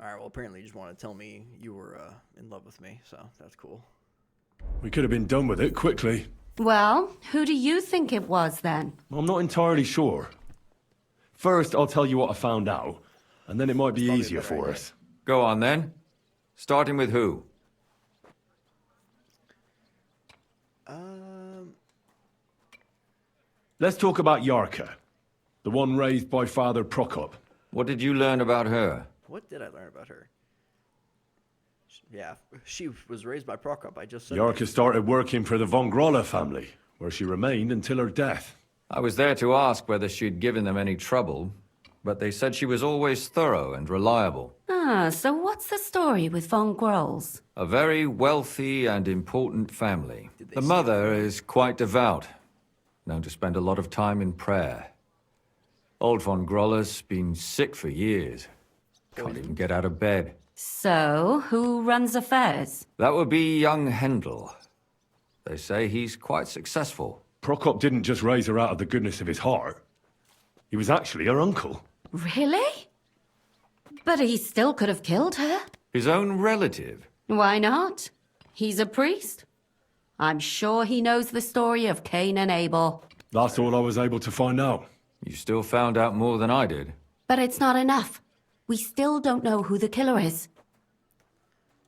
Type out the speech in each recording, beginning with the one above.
Alright, well, apparently you just want to tell me you were in love with me, so that's cool. We could have been done with it quickly. Well, who do you think it was then? I'm not entirely sure. First, I'll tell you what I found out, and then it might be easier for us. Go on then. Starting with who? Let's talk about Yarka, the one raised by Father Prokop. What did you learn about her? What did I learn about her? Yeah, she was raised by Prokop. I just said Yarka started working for the von Grolla family, where she remained until her death. I was there to ask whether she'd given them any trouble, but they said she was always thorough and reliable. Ah, so what's the story with von Grolls? A very wealthy and important family. The mother is quite devout, known to spend a lot of time in prayer. Old von Grolla's been sick for years. Can't even get out of bed. So, who runs affairs? That would be young Hendel. They say he's quite successful. Prokop didn't just raise her out of the goodness of his heart. He was actually her uncle. Really? But he still could have killed her. His own relative. Why not? He's a priest. I'm sure he knows the story of Cain and Abel. That's all I was able to find out. You still found out more than I did. But it's not enough. We still don't know who the killer is.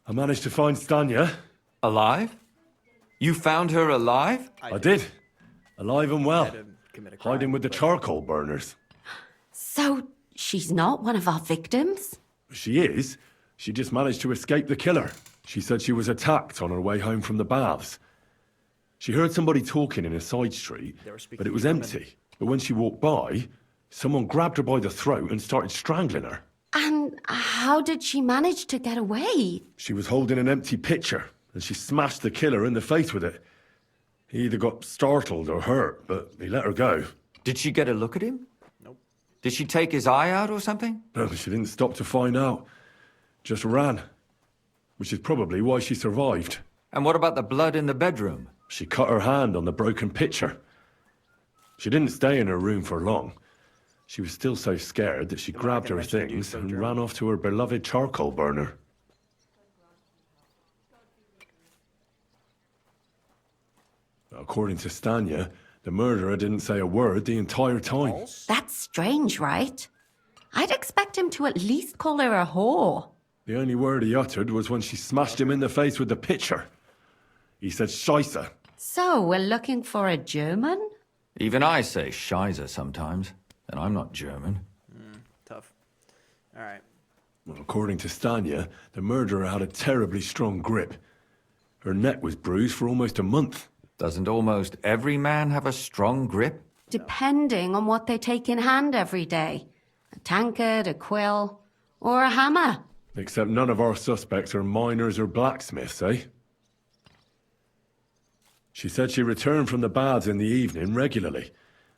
I managed to find Stanya. Alive? You found her alive? I did. Alive and well. had to commit a crime, Hiding with the charcoal burners. So, she's not one of our victims? She is. She just managed to escape the killer. She said she was attacked on her way home from the baths. She heard somebody talking in a side street, but it was empty. But when she walked by, someone grabbed her by the throat and started strangling her. And how did she manage to get away? She was holding an empty pitcher, and she smashed the killer in the face with it. He either got startled or hurt, but he let her go. Did she get a look at him? Nope. Did she take his eye out or something? No, she didn't stop to find out. Just ran. Which is probably why she survived. And what about the blood in the bedroom? She cut her hand on the broken pitcher. She didn't stay in her room for long. She was still so scared that she grabbed her things and ran off to her beloved charcoal burner. According to Stanya, the murderer didn't say a word the entire time. That's strange, right? I'd expect him to at least call her a whore. The only word he uttered was when she smashed him in the face with the pitcher. He said Scheisse. So, we're looking for a German? Even I say Scheiße sometimes, and I'm not German. Tough. Alright. Well, according to Stanya, the murderer had a terribly strong grip. Her neck was bruised for almost a month. Doesn't almost every man have a strong grip? Depending on what they take in hand every day. A tankard, a quill, or a hammer. Except none of our suspects are miners or blacksmiths, eh? She said she returned from the baths in the evening regularly,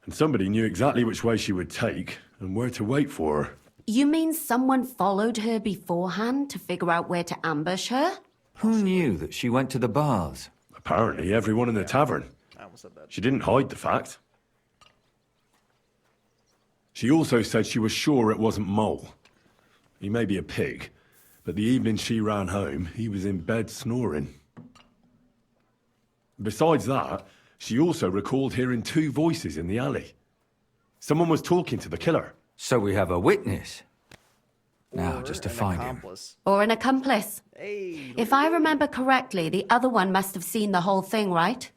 and somebody knew exactly which way she would take and where to wait for her. You mean someone followed her beforehand to figure out where to ambush her? Who knew that she went to the baths? Apparently everyone in the tavern. I almost said that. She didn't hide the fact. She also said she was sure it wasn't Mole. He may be a pig, but the evening she ran home, he was in bed snoring. Besides that, she also recalled hearing two voices in the alley. Someone was talking to the killer. So we have a witness. Now, just to find him. Or an accomplice? Hey, If I remember correctly, the other one must have seen the whole thing, right?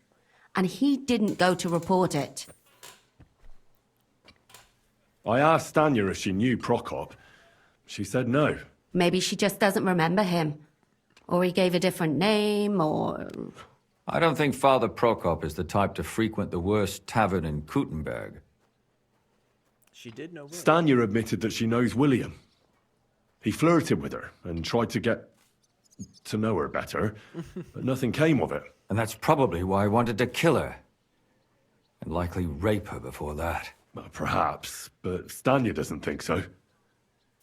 And he didn't go to report it. I asked Stanya if she knew Prokop. She said no. Maybe she just doesn't remember him. Or he gave a different name, or... I don't think Father Prokop is the type to frequent the worst tavern in Kuttenberg. she did know William. Stanya admitted that she knows William. He flirted with her and tried to get to know her better, but nothing came of it. And that's probably why I wanted to kill her. And likely rape her before that. Well, perhaps, but Stanya doesn't think so.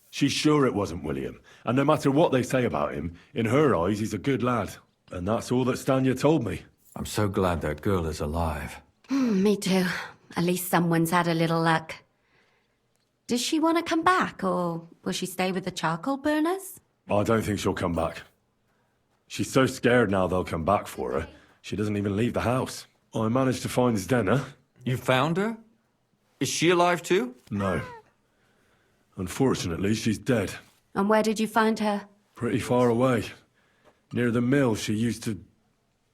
She's sure it wasn't William, and no matter what they say about him, in her eyes he's a good lad. And that's all that Stanya told me. I'm so glad that girl is alive. Me too. At least someone's had a little luck. Does she want to come back, or will she stay with the charcoal burners? I don't think she'll come back. She's so scared now they'll come back for her, she doesn't even leave the house. I managed to find Zdena. You found her? Is she alive too? No. Unfortunately, she's dead. And where did you find her? Pretty far away. Near the mill she used to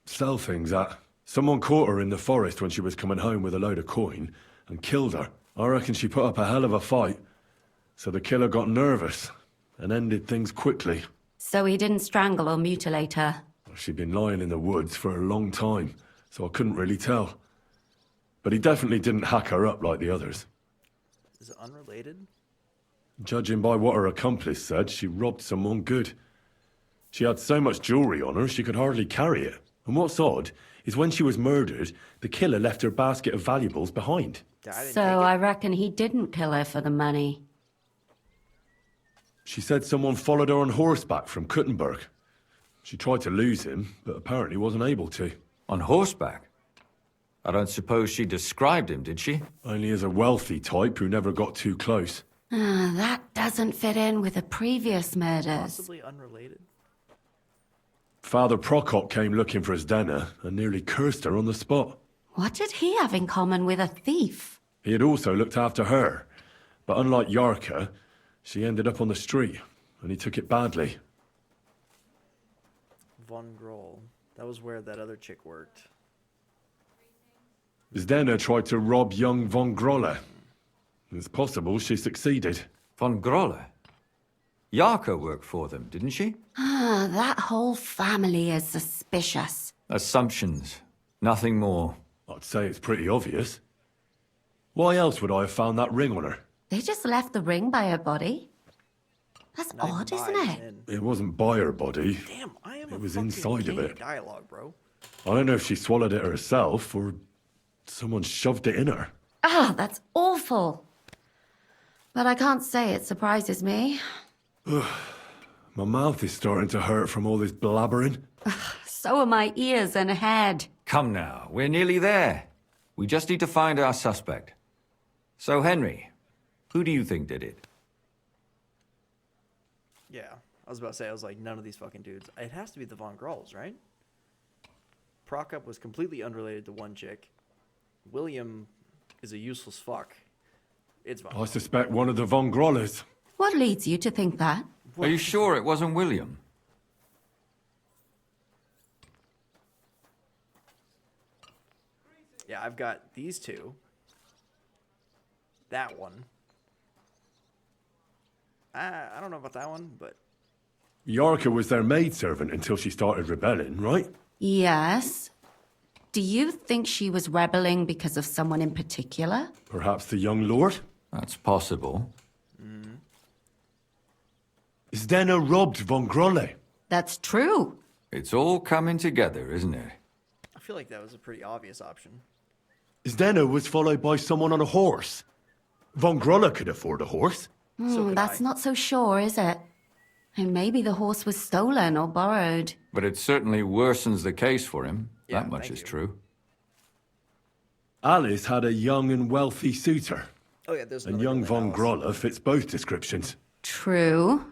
sell things at. Someone caught her in the forest when she was coming home with a load of coin and killed her. I reckon she put up a hell of a fight. So the killer got nervous and ended things quickly. So he didn't strangle or mutilate her? She'd been lying in the woods for a long time, so I couldn't really tell. But he definitely didn't hack her up like the others. Is it unrelated? Judging by what her accomplice said, she robbed someone good. She had so much jewelry on her, she could hardly carry it. And what's odd is when she was murdered, the killer left her basket of valuables behind. Yeah, I didn't So take it. I reckon he didn't kill her for the money. She said someone followed her on horseback from Kuttenberg. She tried to lose him, but apparently wasn't able to. On horseback? I don't suppose she described him, did she? Only as a wealthy type who never got too close. That doesn't fit in with the previous murders. Possibly unrelated. Father Prokop came looking for Zdena and nearly cursed her on the spot. What did he have in common with a thief? He had also looked after her, but unlike Yarka, she ended up on the street, and he took it badly. Von Groll. That was where that other chick worked. Zdena tried to rob young von Grolle. It's possible she succeeded. Von Grolle? Yarka worked for them, didn't she? That whole family is suspicious. Assumptions. Nothing more. I'd say it's pretty obvious. Why else would I have found that ring on her? They just left the ring by her body. That's Not even odd, by isn't it? and in. It wasn't by her body. Damn, I am It a was fucking inside of king it. Dialogue, bro. I don't know if she swallowed it herself or someone shoved it in her. That's awful. But I can't say it surprises me. My mouth is starting to hurt from all this blabbering. So are my ears and head. Come now, we're nearly there. We just need to find our suspect. So, Henry, who do you think did it? Yeah, I was about to say, I was like, none of these fucking dudes. It has to be the Von Grolls, right? Prokop was completely unrelated to one chick. William is a useless fuck. It's Von. I suspect one of the von Grollers. What leads you to think that? Are you sure it wasn't William? Yeah, I've got these two. That one. I don't know about that one, but Yarka was their maidservant until she started rebelling, right? Yes. Do you think she was rebelling because of someone in particular? Perhaps the young lord? That's possible. Zdena robbed von Grolle. That's true. It's all coming together, isn't it? I feel like that was a pretty obvious option. Zdena was followed by someone on a horse. Von Grolle could afford a horse. So could That's I. not so sure, is it? And maybe the horse was stolen or borrowed. But it certainly worsens the case for him. Yeah, That much thank is you. true. Alice had a young and wealthy suitor. Oh yeah, there's And another young one, von Alice. Grolle fits both descriptions. True.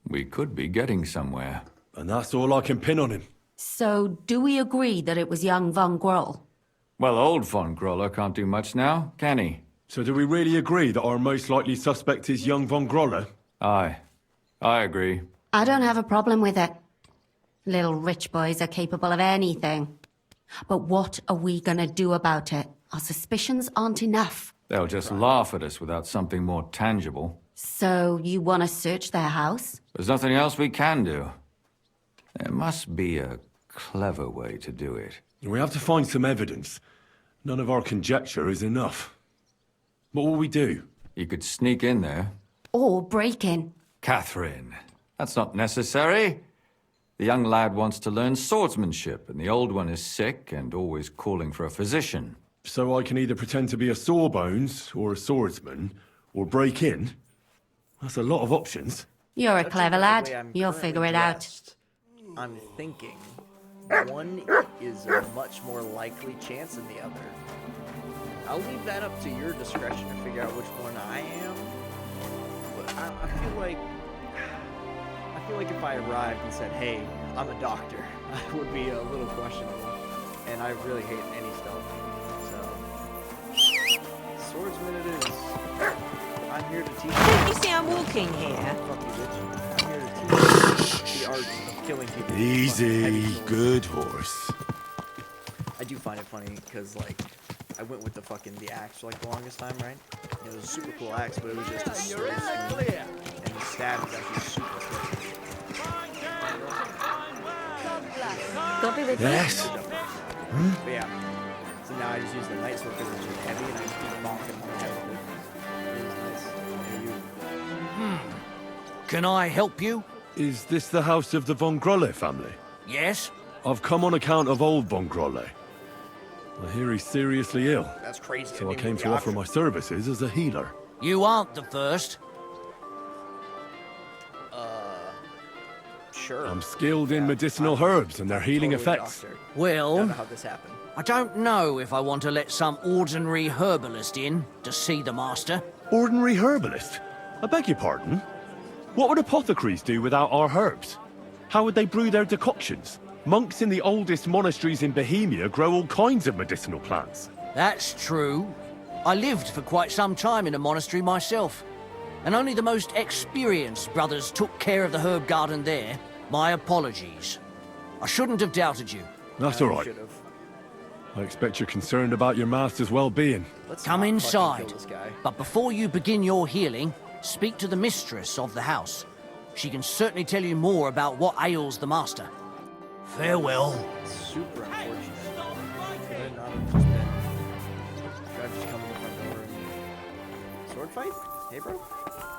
We could be getting somewhere. And that's all I can pin on him. So, do we agree that it was young Von Groll? Well, old Von Grolle can't do much now, can he? So do we really agree that our most likely suspect is young von Grolle? Aye. I agree. I don't have a problem with it. Little rich boys are capable of anything. But what are we gonna do about it? Our suspicions aren't enough. They'll just laugh at us without something more tangible. So, you want to search their house? There's nothing else we can do. There must be a clever way to do it. We have to find some evidence. None of our conjecture is enough. What will we do? You could sneak in there. Or break in? Catherine, that's not necessary. The young lad wants to learn swordsmanship, and the old one is sick and always calling for a physician. So I can either pretend to be a sawbones or a swordsman, or break in? That's a lot of options. You're a Judging clever by the lad. way I'm You'll currently figure it out. dressed, I'm thinking one is a much more likely chance than the other. I'll leave that up to your discretion to figure out which one I am. But I feel like if I arrived and said, "Hey, I'm a doctor," I would be a little questionable, and I really hate any stealth. So, swordsman it is. I'm here to teach. Don't you see I'm walking here? Fuck you, bitch. I'm here to teach the art of killing people. with Easy, fucking heavy swords. good horse. I do find it funny because like I went with the axe for like the longest time, right? It was a super cool axe, but it was just a sword swing, and the stab is actually super quick. God be with you. Yes. But yeah, so now I just use the night sword because it's just heavy, and I just keep bonking on the head with it. It is nice. And you, Can I help you? Is this the house of the Von Grolle family? Yes? I've come on account of old Von Grolle. I hear he's seriously ill, that's crazy. so I came to offer my services as a healer. You aren't the first. Sure. I'm skilled in medicinal herbs and their healing Totally effects. doctor. Don't Well, know how this happened. I don't know if I want to let some ordinary herbalist in to see the master. Ordinary herbalist? I beg your pardon? What would apothecaries do without our herbs? How would they brew their decoctions? Monks in the oldest monasteries in Bohemia grow all kinds of medicinal plants. That's true. I lived for quite some time in a monastery myself, and only the most experienced brothers took care of the herb garden there. My apologies. I shouldn't have doubted you. That's You all right. should've. I expect you're concerned about your master's well-being. Let's Come not fucking inside. kill this guy. But before you begin your healing, speak to the mistress of the house. She can certainly tell you more about what ails the master. Farewell. Super unfortunate. Could it not have just been guy just come in the front door and sword fight? Hey, bro.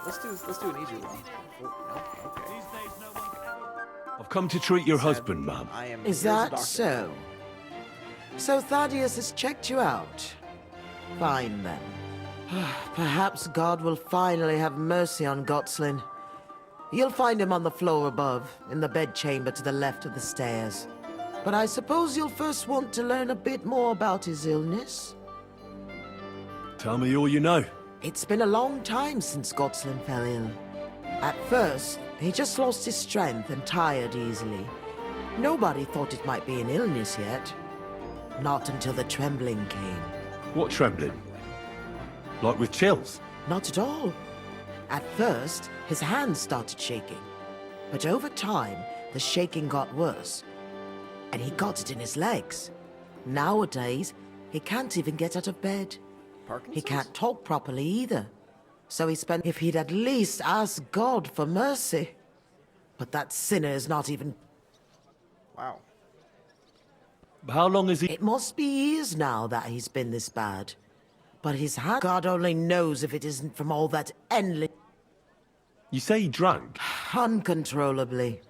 Let's do an easier one. Oh, no? Okay. I've come to treat your Sadly, husband, ma'am. I am Is here's a that doctor. so? So Thaddeus has checked you out? Fine then. Perhaps God will finally have mercy on Gotslin. You'll find him on the floor above, in the bedchamber to the left of the stairs. But I suppose you'll first want to learn a bit more about his illness? Tell me all you know. It's been a long time since Gotslin fell ill. At first, he just lost his strength and tired easily. Nobody thought it might be an illness yet. Not until the trembling came. What trembling? Like with chills? Not at all. At first, his hands started shaking. But over time, the shaking got worse. And he got it in his legs. Nowadays, he can't even get out of bed. He Parkinson's? can't talk properly either. So he spent if he'd at least ask God for mercy. But that sinner is not even... Wow. How long is he? It must be years now that he's been this bad. But his hand... God only knows if it isn't from all that endless... You say he drank? uncontrollably.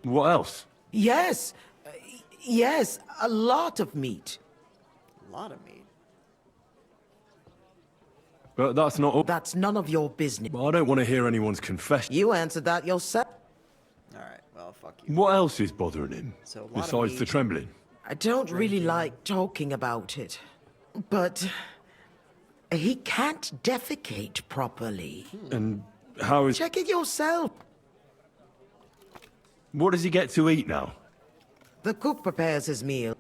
What else? Yes, yes, a lot of meat. A lot of meat. But that's not all. That's none of your business. I don't want to hear anyone's confession. You answered that yourself. Alright, well, fuck you. What else is bothering him? So, a lot of Besides the meat. trembling? I don't really like talking about it, but he can't defecate properly. And how is... Check it yourself. What does he get to eat now? The cook prepares his meal.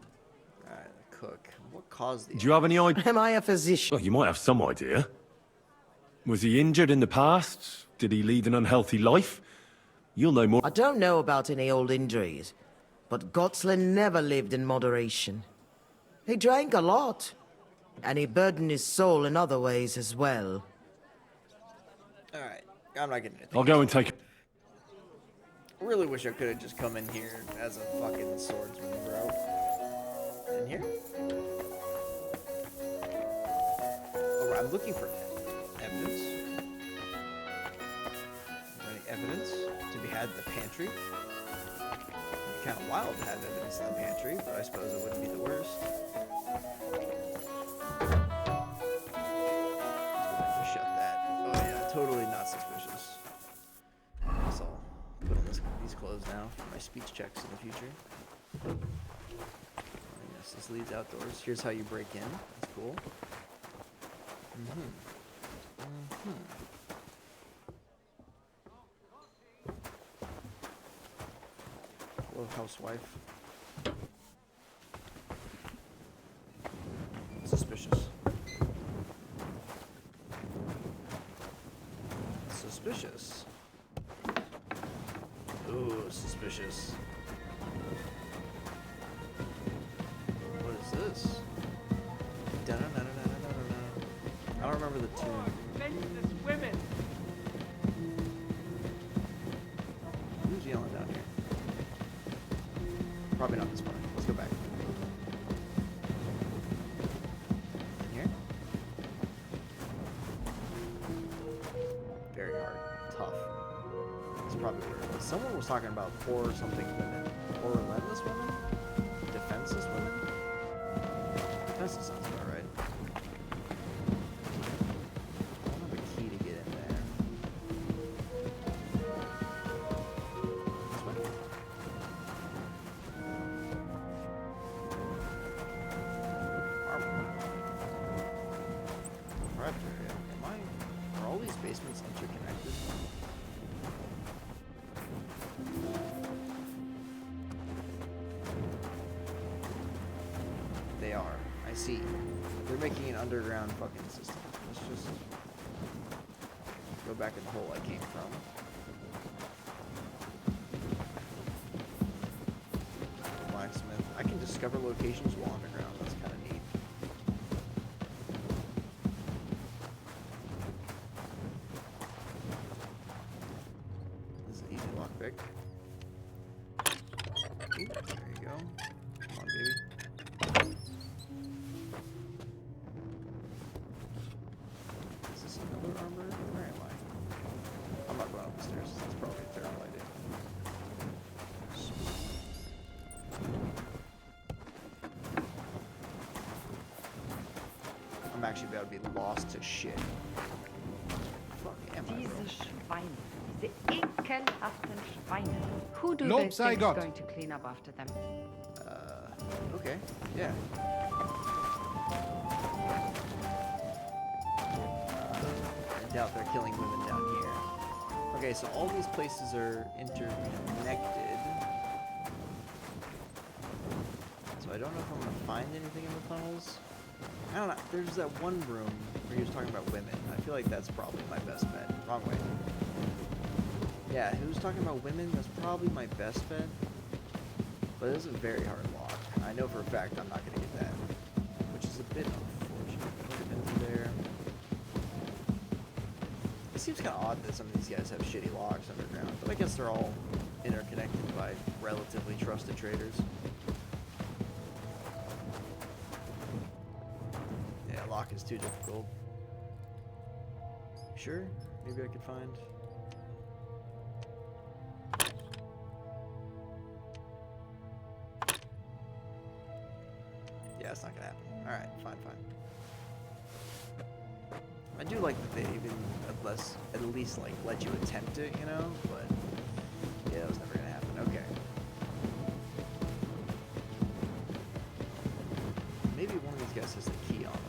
Alright, the cook. What caused the... Do you have any idea? Am I a physician? Well, you might have some idea. Was he injured in the past? Did he lead an unhealthy life? You'll know more. I don't know about any old injuries, but Gotslin never lived in moderation. He drank a lot, and he burdened his soul in other ways as well. Alright, I'm not getting it. I'll go and take... Really wish I could have just come in here as a fucking swordsman, bro. In here? Alright, I'm looking for evidence. Is there any evidence to be had in the pantry? It'd be kind of wild to have evidence in the pantry, but I suppose it wouldn't be the worst. Just shut that. Oh yeah, totally not suspicious. Guess I'll put on these clothes now for my speech checks in the future. Oh, yes, this leads outdoors. Here's how you break in. That's cool. Hello, housewife. Suspicious. Suspicious. Ooh, suspicious. What is this? I don't remember the tune. Defenseless women! Who's yelling down here? Probably not this part. Let's go back. In here? Very hard. Tough. That's probably where it was. Someone was talking about poor something women. Or relentless women? Defenseless women? Defenseless sounds about right. I don't have a key to get in there. This way? Armor. Prep area. Are all these basements interconnected? They are. I see. They're making an underground fucking system. Let's just go back in the hole I came from. Blacksmith. I can discover locations while underground. That's kind of neat. This is an easy lockpick. Ooh, there you go. Come on, baby. Is this another armor? Where am I? I'm not going up the stairs. That's probably a terrible idea. I'm actually about to be lost to shit. Fuck am I, bro? Diese Schweine. Diese ekelhaften Schweine. Who do Lob they sei think is Gott. going to clean up after them? Okay. Yeah. I doubt they're killing women down here. Okay, so all these places are interconnected. So I don't know if I'm gonna find anything in the tunnels. I don't know. There's that one room where he was talking about women. I feel like that's probably my best bet. Wrong way. Yeah, he was talking about women. That's probably my best bet. But it is a very hard lock. I know for a fact I'm not going to get that. Which is a bit unfortunate. Could have been through there. It seems kind of odd that some of these guys have shitty locks underground. But I guess they're all interconnected by relatively trusted traders. Yeah, lock is too difficult. Sure? Maybe I could find... Yeah, it's not gonna happen. Alright, fine. I do like that they even at least like let you attempt it, you know? But yeah, that was never gonna happen. Okay. Maybe one of these guys has the key on him.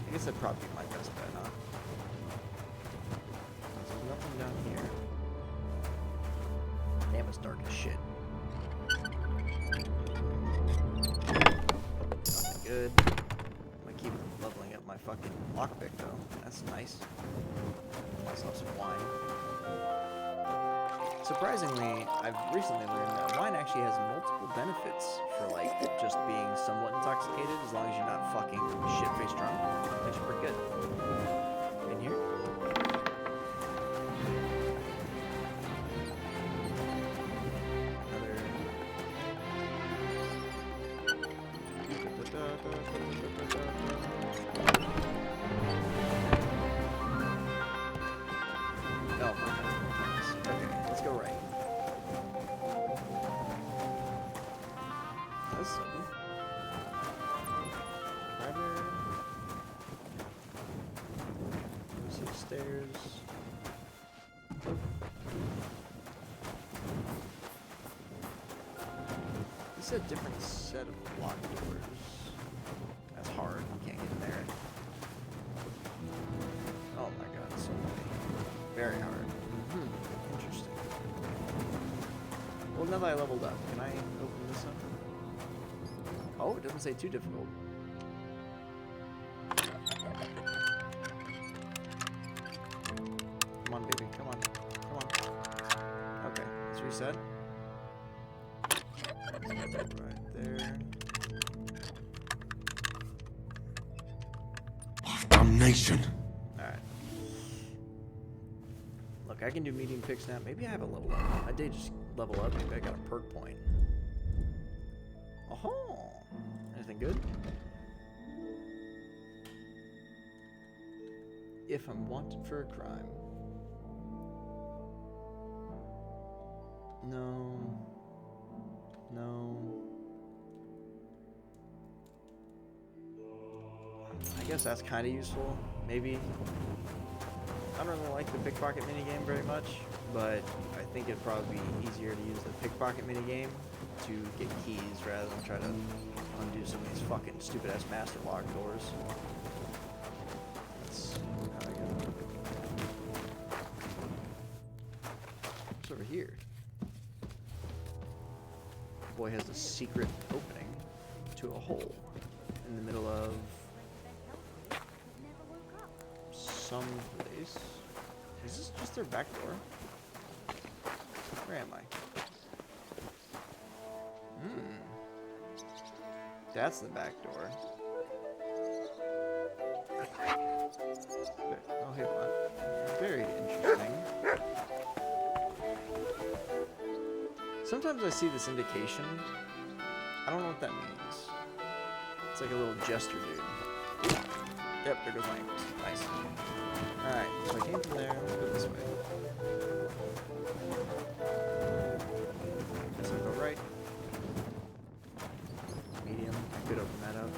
I guess that'd probably be my best bet, huh? There's nothing down here. Damn, it's dark as shit. Good. I'm gonna keep leveling up my fucking lockpick though. That's nice. Myself some wine. Surprisingly, I've recently learned that wine actually has multiple benefits for like just being somewhat intoxicated as long as you're not fucking shit-faced drunk. Actually pretty good. In here? Okay, let's go right. That's something. Ladder. Goes upstairs. This is a different set of locked doors. That's hard. You can't get in there. Oh my god, so many. Very hard. Interesting. Well, now that I leveled up, can I open this up? Oh, it doesn't say too difficult. Come on, baby. Come on. Come on. Okay, let's reset. Right there. Damnation. Alright. Look, I can do medium picks now. Maybe I have a level up. I did just level up. Maybe I got a perk point. Oh, anything good? If I'm wanted for a crime. No. No. I guess that's kind of useful. Maybe. I don't really like the pickpocket minigame very much, but I think it'd probably be easier to use the pickpocket minigame to get keys rather than try to undo some of these fucking stupid ass master lock doors. That's how I go. What's over here? The boy has a secret opening to a hole in the middle of some place. Is this just their back door? Where am I? That's the back door. Oh, hey, bud. Very interesting. Sometimes I see this indication. I don't know what that means. It's like a little jester dude. Yep, there goes my ankles. Nice. Alright, so I came from there. Let's go this way. Guess I'll go right. Medium. I could open that up.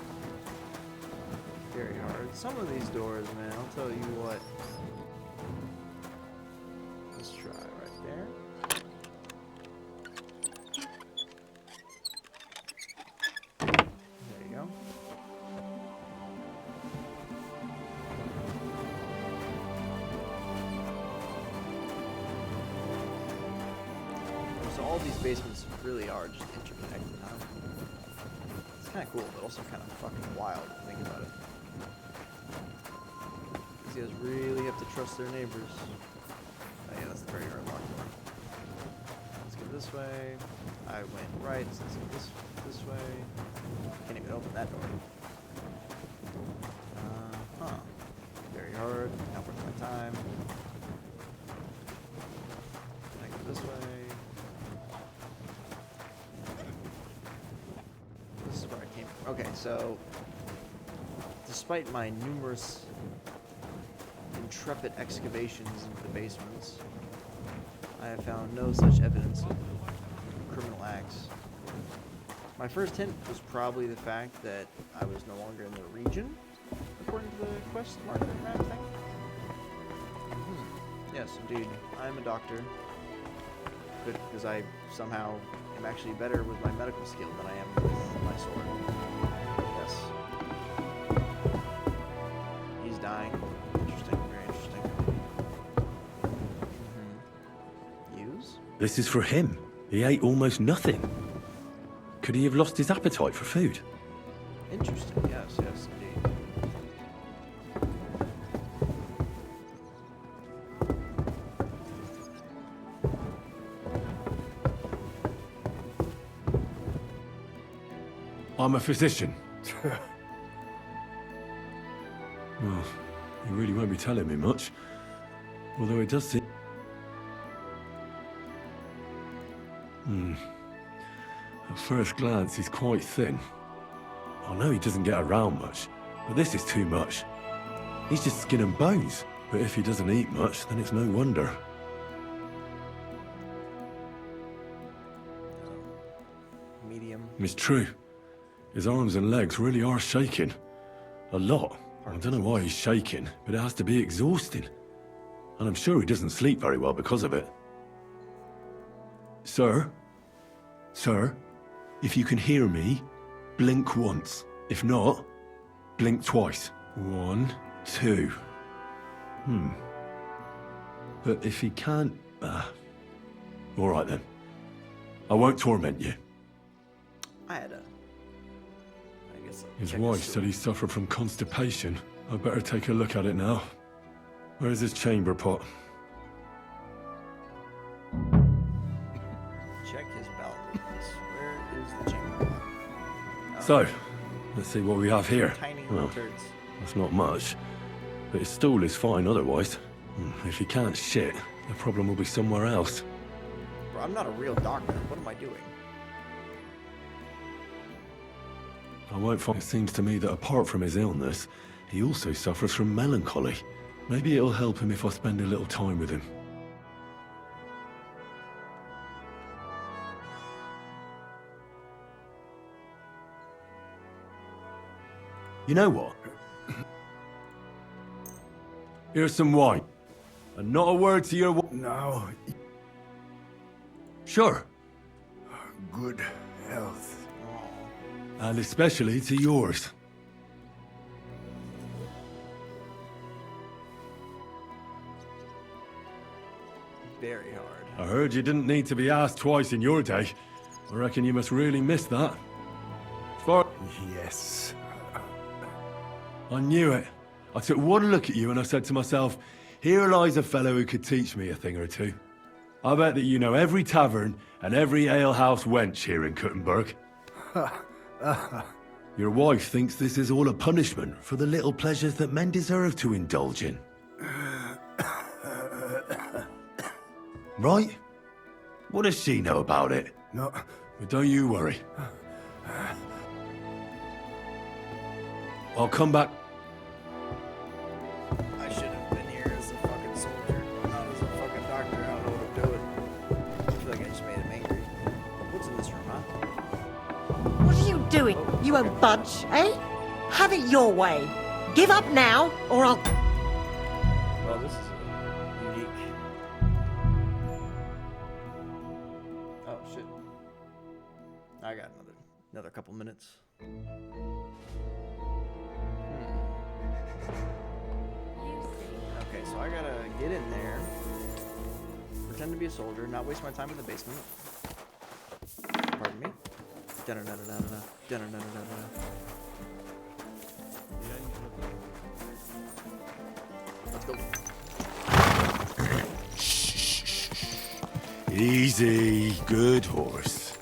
Very hard. Some of these doors, man, I'll tell you what. Let's try right there. There you go. So all these basements really are just interconnected, huh? It's kind of cool, but also kind of fucking wild if you think about it. These guys really have to trust their neighbors. Oh yeah, that's the very hard lock door. Let's go this way. I went right, so let's go this way. Can't even open that door. Huh. Very hard, not worth my time. Can I go this way? This is where I came from. Okay, so despite my numerous intrepid excavations into the basements, I have found no such evidence of criminal acts. My first hint was probably the fact that I was no longer in the region, according to the quest marker map thing. Yes, indeed. I'm a doctor. Good, because I somehow am actually better with my medical skill than I am with my sword. Yes. He's dying. Interesting, very interesting. Use? This is for him. He ate almost nothing. Could he have lost his appetite for food? Interesting, yes, yes, indeed. I'm a physician. Well, he really won't be telling me much. Although it does seem... At first glance, he's quite thin. I know he doesn't get around much, but this is too much. He's just skin and bones. But if he doesn't eat much, then it's no wonder. Medium. It's true. His arms and legs really are shaking. A lot. I don't know why he's shaking, but it has to be exhausting. And I'm sure he doesn't sleep very well because of it. Sir? Sir? If you can hear me, blink once. If not, blink twice. 1, 2. But if he can't... all right then. I won't torment you. I had a. I guess. His check wife stool. said he suffered from constipation. I better take a look at it now. Where's his chamber pot? Check his bowel movements. Where is the chamber pot? Oh, So, let's see what we have here. tiny little Well, turds. that's not much. But his stool is fine otherwise. If he can't shit, the problem will be somewhere else. Bro, I'm not a real doctor. What am I doing? I won't find. It seems to me that apart from his illness, he also suffers from melancholy. Maybe it'll help him if I spend a little time with him. You know what? Here's some wine. And not a word to your... Now, Sure. good health. And especially to yours. Very hard. I heard you didn't need to be asked twice in your day. I reckon you must really miss that. As far... Yes. I knew it. I took one look at you and I said to myself, here lies a fellow who could teach me a thing or two. I bet that you know every tavern and every alehouse wench here in Kuttenberg. Your wife thinks this is all a punishment for the little pleasures that men deserve to indulge in. Right? What does she know about it? No, But don't you worry. I'll come back. I should have been here as a fucking soldier, not as a fucking doctor. I don't know what I'm doing. I feel like I just made him angry. What's in this room, huh? What are you doing? You won't budge, eh? Have it your way. Give up now, or I'll... Well, this is unique. Oh shit! I got another couple minutes. Okay, so I gotta get in there, pretend to be a soldier, not waste my time in the basement. Pardon me. Da-da-da-da-da-da. Da-da-da-da-da-da. Let's go. Easy, good horse.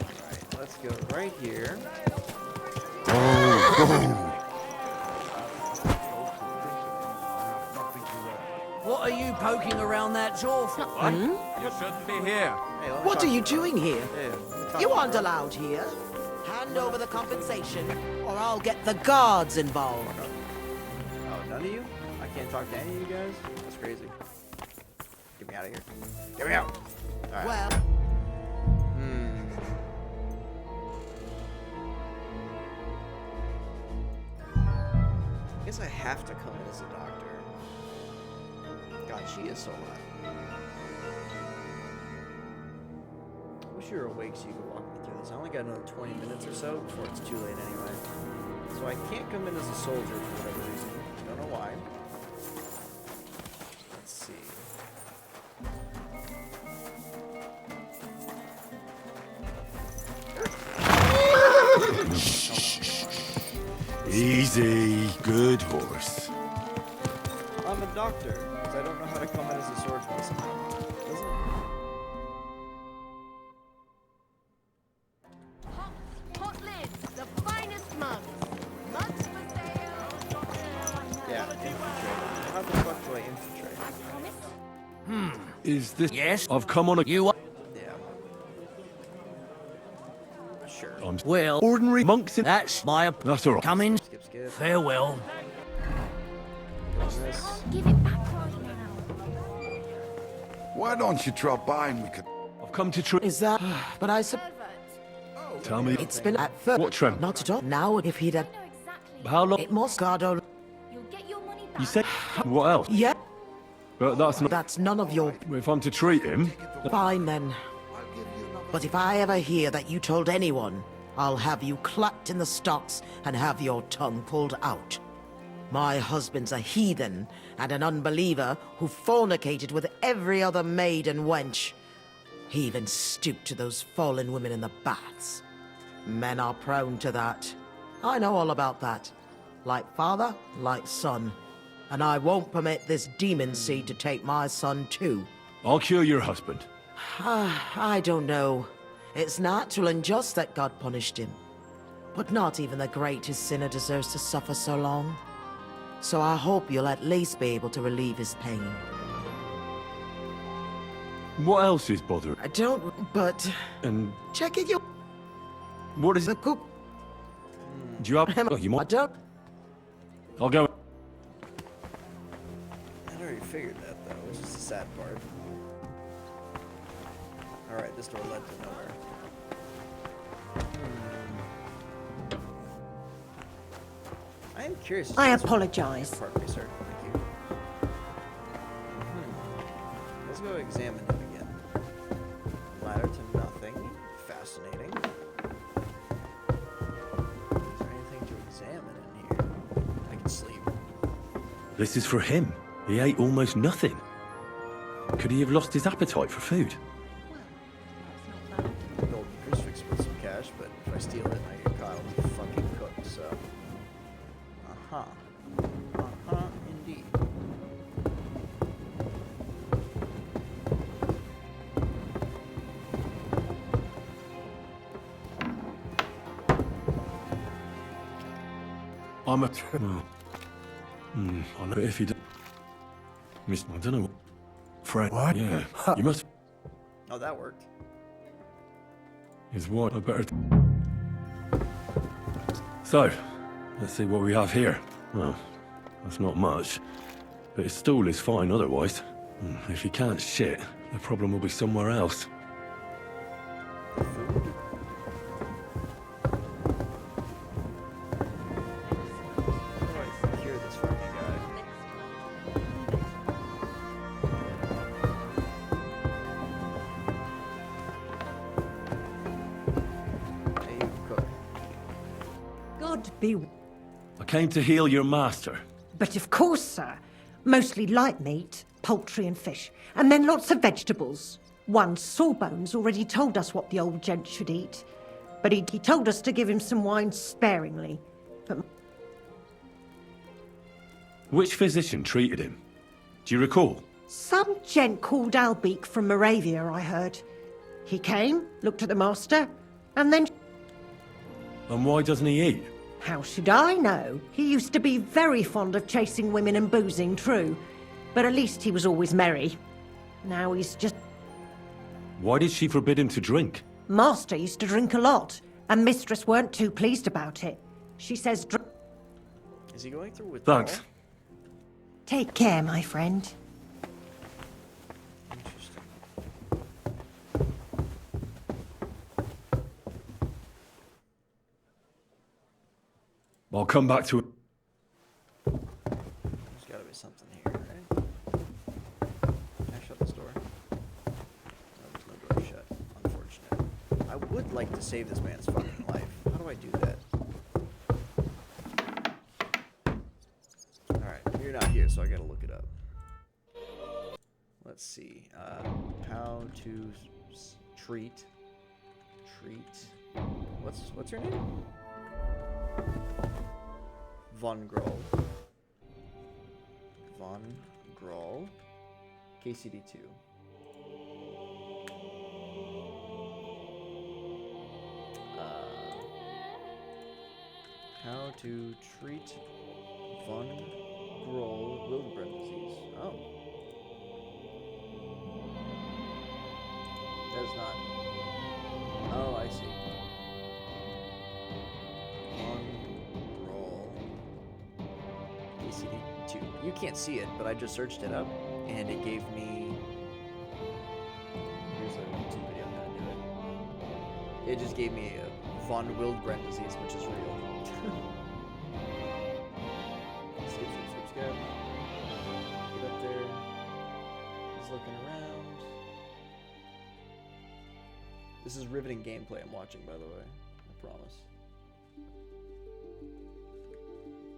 Alright, let's go right here. What are you poking around that door for? You shouldn't be here. Hey, let me What talk are you to her. doing here? Hey, let me talk You to her. aren't allowed here. Hand over the compensation, or I'll get the guards involved. Oh, none of you? I can't talk to any of you guys? That's crazy. Get me out of here. Get me out! Alright. Well, I guess I have to come in as a doctor. God, she is so hot. I wish you were awake so you could walk me through this. I only got another 20 minutes or so before it's too late anyway. So I can't come in as a soldier for whatever reason. Don't know why. Let's see. Easy, good horse. I'm a doctor, because I don't know how to come in as a swordsman somehow. Does it? Hot lids, the finest mugs. Mugs for sale. Yeah, infiltrate. How the fuck do I infiltrate? Is this... Yes? I've come on a... You are... Yeah. Sure. I'm Well, ordinary monks in... that's my... That's all right. Come in. Skip, skip. Farewell. This. Give it back right now. Why don't you drop by and we could... I've come to treat... is that... But I suppose Tell me... it's been at first. What trend? Not at all. Now, if he'd have... Know exactly. How long... It must guard all... You'll get your money back. You said... What else? Yeah, But that's not... that's none of your... If I'm to treat him... Fine, then. But if I ever hear that you told anyone, I'll have you clapped in the stocks and have your tongue pulled out. My husband's a heathen and an unbeliever who fornicated with every other maid and wench. He even stooped to those fallen women in the baths. Men are prone to that. I know all about that. Like father, like son. And I won't permit this demon seed to take my son too. I'll cure your husband. I don't know. It's natural and just that God punished him. But not even the greatest sinner deserves to suffer so long. So I hope you'll at least be able to relieve his pain. What else is bothering? I don't, but... And check it, you... what is The it? cook... Do you have... Oh, you I might... don't... I'll go... I'd already figured that, though, which is the sad part. Alright, this door led to nowhere. I am curious. I apologize. Pardon me, sir. Thank you. Let's go examine him again. Ladder to nothing. Fascinating. Is there anything to examine in here? I can sleep. This is for him. He ate almost nothing. Could he have lost his appetite for food? Golden crucifix with some cash, but if I steal it, I get caught. I'll be fucking cooked. So. Indeed. I'm a... I know if he... Miss... I don't know. Friend. What? Yeah. You must... Oh, that worked. Is what? I better... So, let's see what we have here. Well, that's not much. But his stool is fine otherwise. If he can't shit, the problem will be somewhere else. How do I cure this fucking guy? Hey, you cook. God be... I came to heal your master. But of course, sir. Mostly light meat, poultry and fish. And then lots of vegetables. One Sawbones already told us what the old gent should eat. But he told us to give him some wine sparingly. But Which physician treated him? Do you recall? some gent called Albeek from Moravia, I heard. He came, looked at the master, and then... And why doesn't he eat? How should I know? He used to be very fond of chasing women and boozing, true. But at least he was always merry. Now he's just... Why did she forbid him to drink? Master used to drink a lot, and Mistress weren't too pleased about it. She says... Is he going through withdrawal? Thanks. Take care, my friend. Interesting. I'll come back to it. There's gotta be something here, right? Can I shut this door? No, there's no door shut. Unfortunate. I would like to save this man's fucking life. How do I do that? Alright, you're not here, so I gotta look it up. Let's see. How to treat. What's her name? Von Groll. Von Groll. KCD2. How to treat Von Groll Wildebren disease. Oh. That is not. Oh, I see. Von Groll. KCD2. You can't see it, but I just searched it up, and it gave me... Here's a YouTube video on how to do it. It just gave me a von Wildebren disease, which is real. Skip. Get up there. He's looking around. This is riveting gameplay I'm watching, by the way. I promise.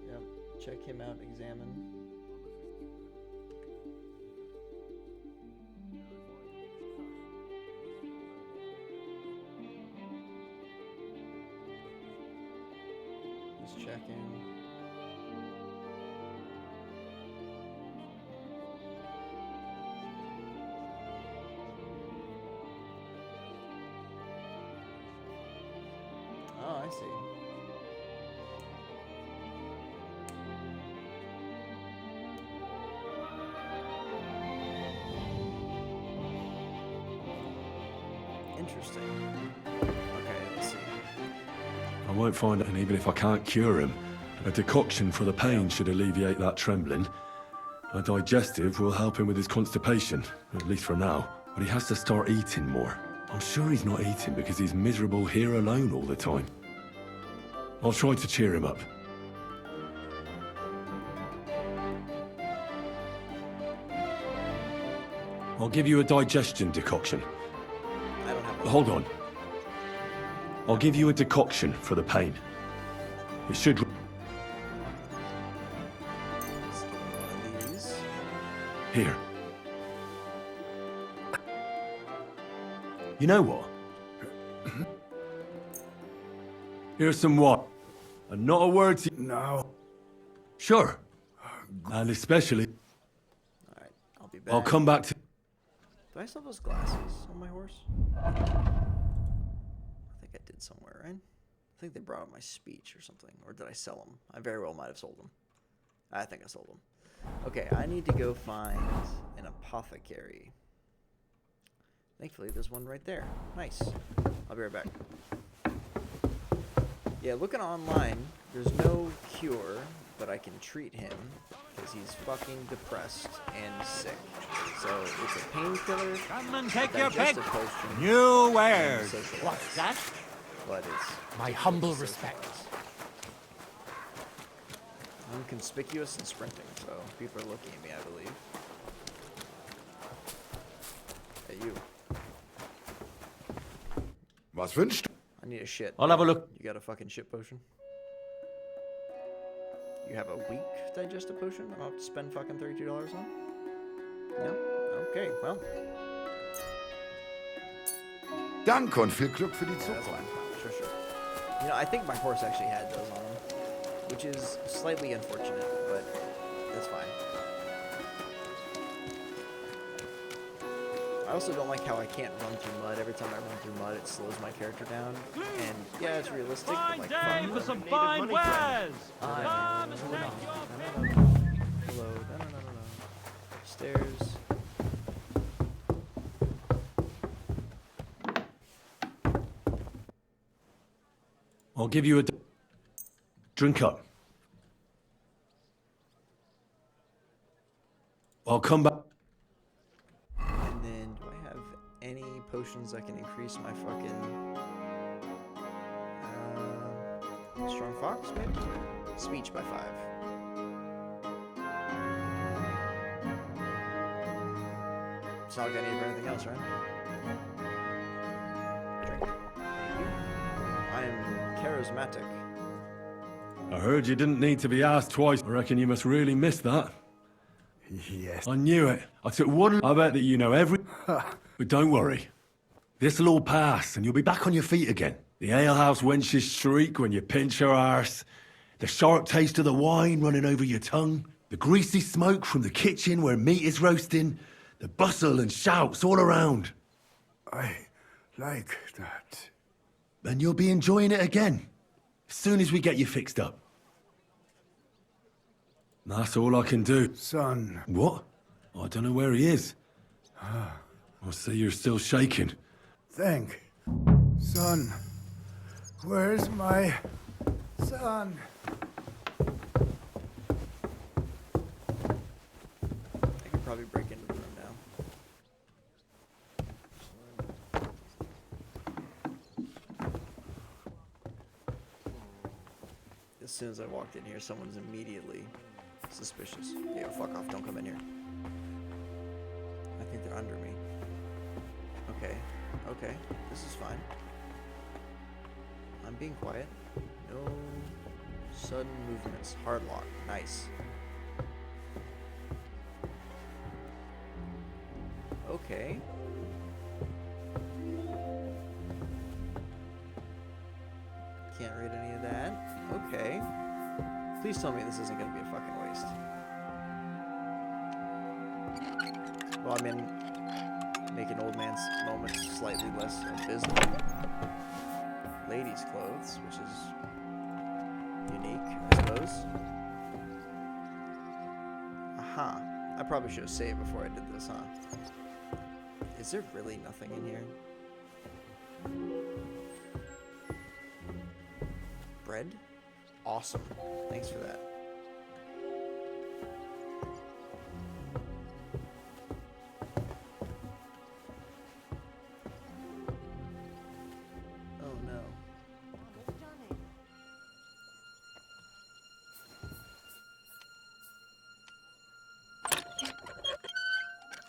Yep. check him out, examine. Just checking. Oh, I see. Interesting. Okay, let's see. I won't find it, and even if I can't cure him, a decoction for the pain should alleviate that trembling. A digestive will help him with his constipation, at least for now. But he has to start eating more. I'm sure he's not eating because he's miserable here alone all the time. I'll try to cheer him up. I'll give you a digestion decoction. I don't have. Hold on. I'll give you a decoction for the pain. It should... Let's do one of these. Here. You know what? Here's some water. And not a word to... Now. Sure. And especially... Alright, I'll be back. I'll come back to... Do I still have those glasses on my horse? I think I did somewhere, right? I think they brought up my speech or something. Or did I sell them? I very well might have sold them. I think I sold them. Okay, I need to go find an apothecary. Thankfully, there's one right there. Nice. I'll be right back. Yeah, looking online, there's no cure, but I can treat him because he's fucking depressed and sick. So it's a painkiller, Come and take your pick. digestive potion, New and wares. socialize. What's that? But it's My humble socialize. respects. I'm conspicuous and sprinting, so people are looking at me, I believe. Hey, you. Was wünscht du? I need a shit. I'll have a look. You got a fucking shit potion? You have a weak digestive potion I'll have to spend fucking $32 on? No? Okay, well. Danke und viel Glück für die Yeah, that's Zukunft. fine. Sure, sure. You know, I think my horse actually had those on him, which is slightly unfortunate, but that's fine. I also don't like how I can't run through mud. Every time I run through mud, it slows my character down. And yeah, it's realistic, but like, fuck. for some fine wares. Come and take Hello. No. Stairs. I'll give you a... Drink up. I'll come back... And then, do I have any potions that can increase my fucking... Strong Fox, maybe? Speech by 5. It's not gonna need for anything else, right? Drink. Thank you. I am charismatic. I heard you didn't need to be asked twice. I reckon you must really miss that. Yes. I knew it. I took one... I bet that you know every... But don't worry. This'll all pass, and you'll be back on your feet again. The alehouse wenches shriek when you pinch her arse. The sharp taste of the wine running over your tongue. The greasy smoke from the kitchen where meat is roasting. The bustle and shouts all around. I like that. And you'll be enjoying it again. As soon as we get you fixed up. That's all I can do. Son. What? I don't know where he is. I see you're still shaking. Think. Son. Where's my son? I could probably break into the room now. As soon as I walked in here, someone's immediately suspicious. Yo, fuck off, don't come in here. I think they're under me. Okay, this is fine. I'm being quiet. No Sudden movements. Hard lock. Nice. Okay. Can't read any of that. Okay. Please tell me this isn't going to be a fucking waste. Well, I mean, make an old man's moment slightly less abysmal. Ladies' clothes, which is unique, I suppose. Aha. I probably should have saved before I did this, huh? Is there really nothing in here? Bread? Awesome. Thanks for that. Oh no.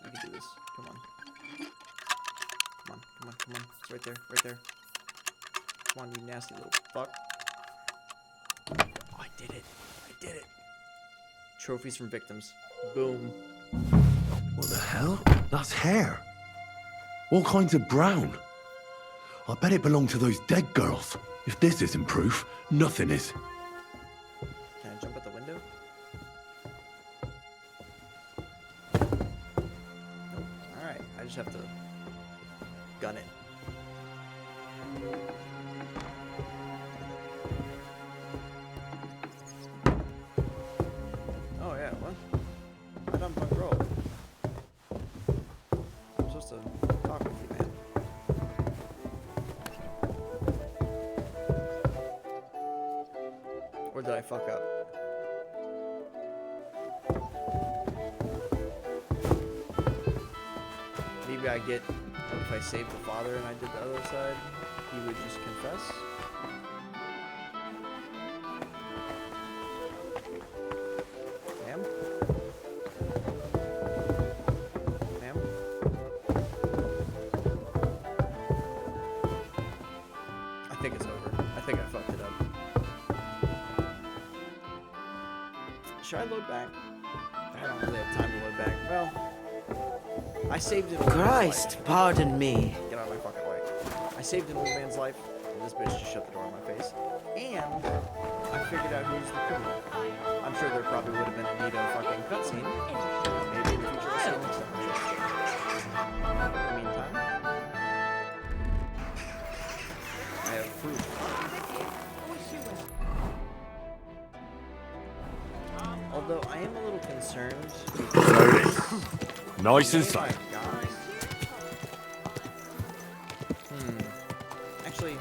We can do this. Come on. Come on, come on, come on. It's right there, right there. Come on, you nasty little fuck. Oh, I did it. I did it. Trophies from victims. Boom. What the hell? That's hair. All kinds of brown. I bet it belonged to those dead girls. If this isn't proof, nothing is. Can I jump out the window? Nope. Alright, I just have to gun it. Oh yeah, what? I done punk roll. I'm supposed to talk with you, man. Or did I fuck up? Maybe I get, if I saved the father and I did the other side, he would just confess? Ma'am? Ma'am? I think it's over. I think I fucked it up. Should I load back? I don't really have time to load back. Well, I saved an old man's Christ, life. pardon me. Get out of my fucking way. I saved an old man's life, and this bitch just shut the door on my face. And I figured out who's the criminal. I'm sure there probably would have been a neat fucking cutscene. Maybe in the future we'll see next time. In the meantime, I have proof. Although I am a little concerned. Nice and Oh my safe. God. Actually,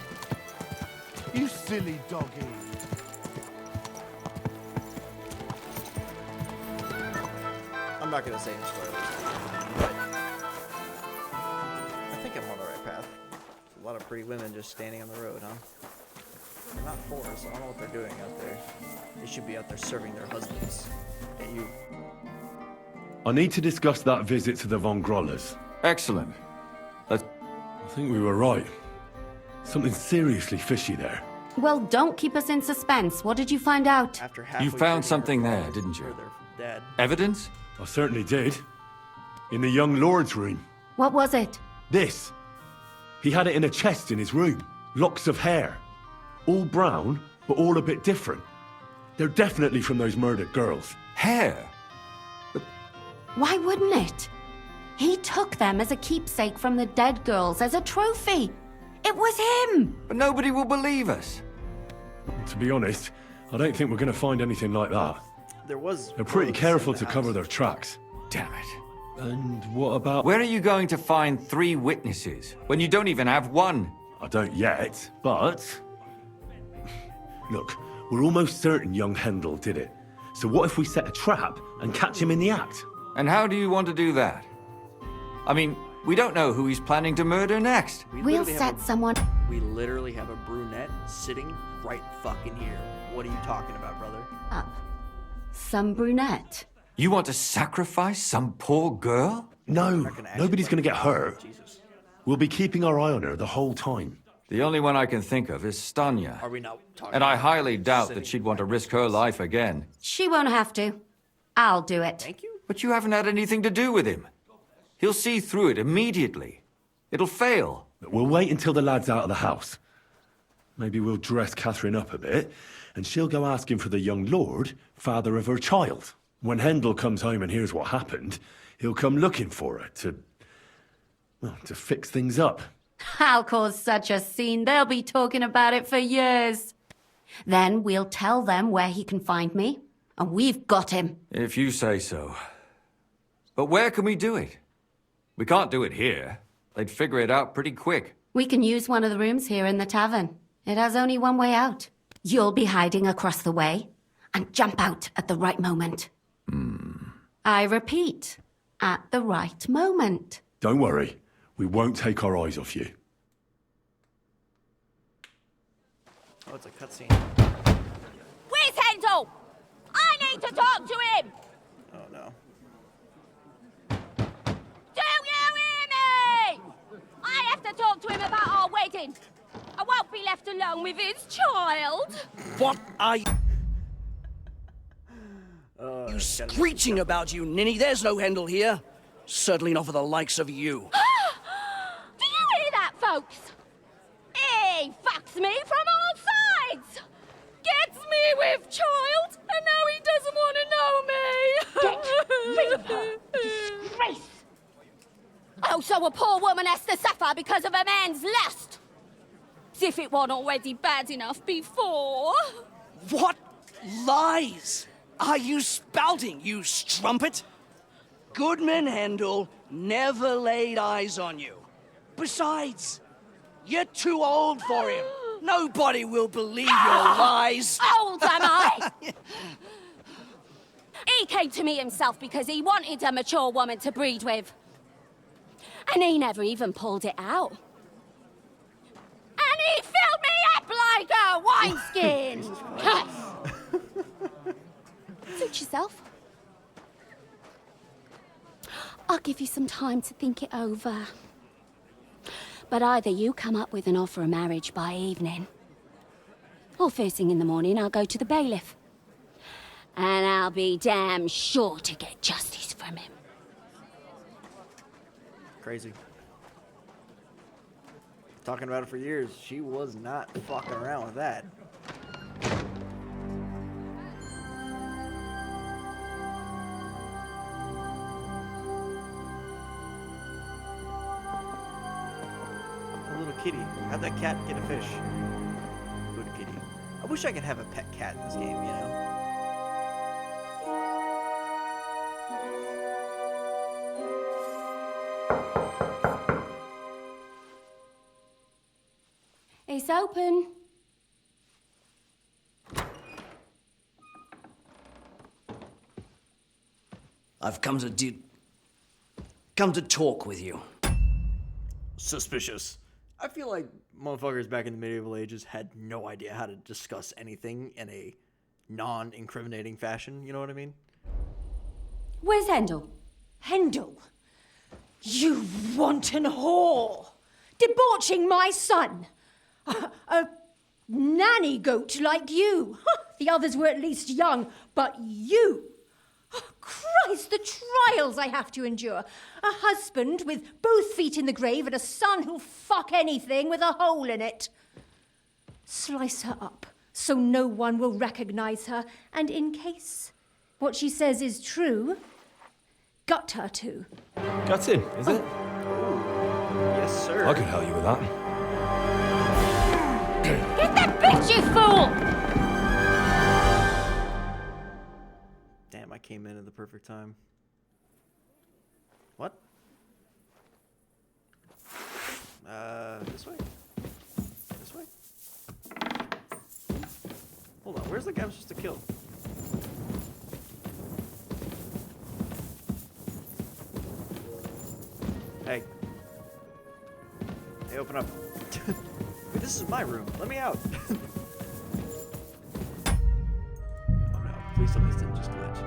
You silly doggy. I'm not gonna say any spoilers, but I think I'm on the right path. There's a lot of pretty women just standing on the road, huh? They're not poor, so I don't know what they're doing out there. They should be out there serving their husbands. Hey, you. I need to discuss that visit to the Von Grollers. Excellent. Let's... I think we were right. Something seriously fishy there. Well, don't keep us in suspense. What did you find out? After halfway You found through something her there, father, didn't you? sure they're dead. Evidence? I certainly did. In the young lord's room. What was it? This. He had it in a chest in his room. Locks of hair. All brown, but all a bit different. They're definitely from those murdered girls. Hair? Why wouldn't it? He took them as a keepsake from the dead girls, as a trophy. It was him! But nobody will believe us. To be honest, I don't think we're going to find anything like that. There was. They're pretty clothes careful in to the cover house. their tracks. Damn it. And what about... Where are you going to find 3 witnesses when you don't even have one? I don't yet, but... Look, we're almost certain young Hendel did it. So what if we set a trap and catch him in the act? And how do you want to do that? I mean, we don't know who he's planning to murder next. We We'll literally set have someone... we literally have a brunette sitting right fucking here. What are you talking about, brother? up. Some brunette. You want to sacrifice some poor girl? No, Not gonna ask nobody's you going to like- get hurt. Jesus. We'll be keeping our eye on her the whole time. The only one I can think of is Stanya. Are we not talking And I about highly doubt sitting that she'd want to right risk next to her us? life again. She won't have to. I'll do it. Thank you. But you haven't had anything to do with him. He'll see through it immediately. It'll fail. We'll wait until the lad's out of the house. Maybe we'll dress Catherine up a bit, and she'll go asking for the young lord, father of her child. When Hendel comes home and hears what happened, he'll come looking for her to fix things up. I'll cause such a scene, they'll be talking about it for years. Then we'll tell them where he can find me, and we've got him. If you say so. But where can we do it? We can't do it here. They'd figure it out pretty quick. We can use one of the rooms here in the tavern. It has only one way out. You'll be hiding across the way, and jump out at the right moment. I repeat, at the right moment. Don't worry, we won't take our eyes off you. Oh, it's a cutscene. Where's Hendel? I need to talk to him! Oh no. Do you hear me? I have to talk to him about our wedding. I won't be left alone with his child. What are you screeching about, you ninny? There's no Hendel here. Certainly not for the likes of you. Do you hear that, folks? He fucks me from all sides. Gets me with child, and now he doesn't want to know me. Get rid of her. Disgrace. Oh, so a poor woman has to suffer because of a man's lust. As if it wasn't already bad enough before. What lies are you spouting, you strumpet? Goodman Hendel never laid eyes on you. Besides, you're too old for him. Nobody will believe your lies. Old am I? He came to me himself because he wanted a mature woman to breed with. And he never even pulled it out. And he filled me up like a wineskin. Suit yourself. I'll give you some time to think it over. But either you come up with an offer of marriage by evening, or first thing in the morning I'll go to the bailiff. And I'll be damn sure to get justice from him. Crazy. Talking about it for years. She was not fucking around with that. A little kitty. How'd that cat get a fish? Good kitty. I wish I could have a pet cat in this game, you know? It's open. I've come to talk with you. Suspicious. I feel like motherfuckers back in the medieval ages had no idea how to discuss anything in a non-incriminating fashion, you know what I mean? Where's Hendel? Hendel, you wanton whore! Debauching my son! A nanny goat like you. The others were at least young, but you... Oh, Christ, the trials I have to endure. A husband with both feet in the grave and a son who'll fuck anything with a hole in it. Slice her up so no one will recognize her, and in case what she says is true, gut her too. Gutting, is it? Yes, sir. I can help you with that. Get that bitch, you fool! Damn, I came in at the perfect time. What? This way? This way? Hold on, where's the guy I'm supposed to kill? Hey. Hey, open up. Wait, this is my room. Let me out. Oh no, please tell me this didn't just glitch.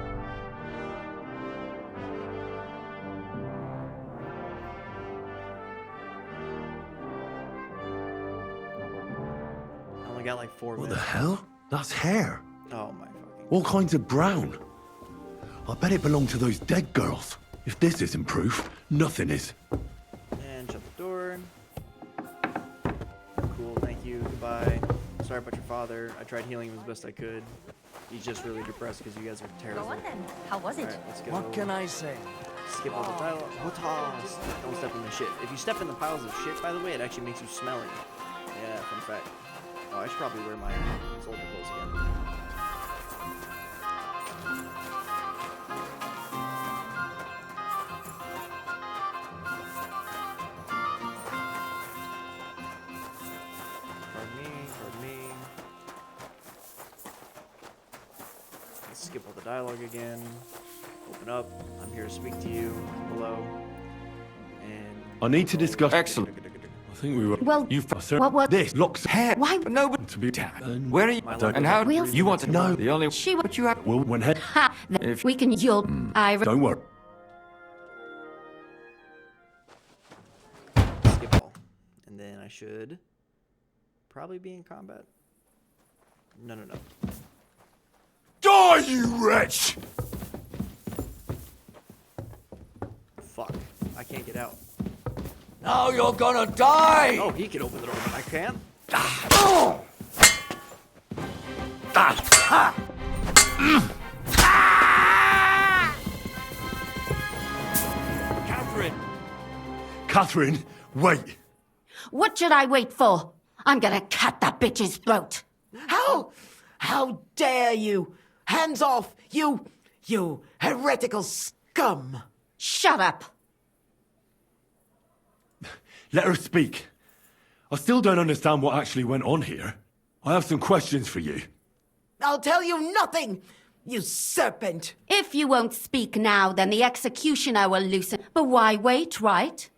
got like 4 What the minutes. hell? That's hair. Oh my fucking. All kinds of brown. I bet it belonged to those dead girls. If this isn't proof, nothing is. And shut the door. Cool, thank you, goodbye. Sorry about your father. I tried healing him as best I could. He's just really depressed because you guys are terrible. Go on then. How was it? Alright, let's go. What can I say? Skip all the dialogue. Don't step in the shit. If you step in the piles of shit, by the way, it actually makes you smelly. Yeah, fun fact. Oh, I should probably wear my soldier clothes again. Pardon me. Let's skip all the dialogue again. Open up. I'm here to speak to you. Hello. And I need to discuss. Excellent. I think we were. Well, what- This looks Hair. Why- But no, but to be. where are you? My Don't- And how? We'll- You want to No. The only. She- But you have. Well, when head. Ha! If- We can. You'll. Don't worry. skip all. And then I should probably be in combat. No. Die, you wretch! Fuck. I can't get out. Now you're gonna die! Oh, he can open the door, but I can't. Catherine, wait. What should I wait for? I'm gonna cut that bitch's throat. How dare you? Hands off, you heretical scum! Shut up. Let her speak. I still don't understand what actually went on here. I have some questions for you. I'll tell you nothing, you serpent! If you won't speak now, then the executioner will loosen. But why wait, right?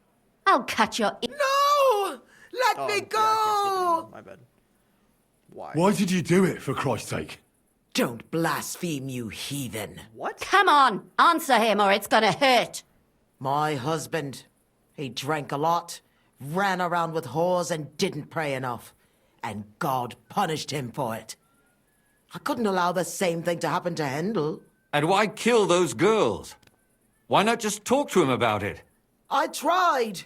I'll cut your. No! Let Oh, me yeah, I can't skip go! anymore. My bad. Why? Why did you do it, for Christ's sake? Don't blaspheme, you heathen. What? Come on, answer him, or it's gonna hurt. My husband, he drank a lot, ran around with whores, and didn't pray enough. And God punished him for it. I couldn't allow the same thing to happen to Hendel. And why kill those girls? Why not just talk to him about it? I tried,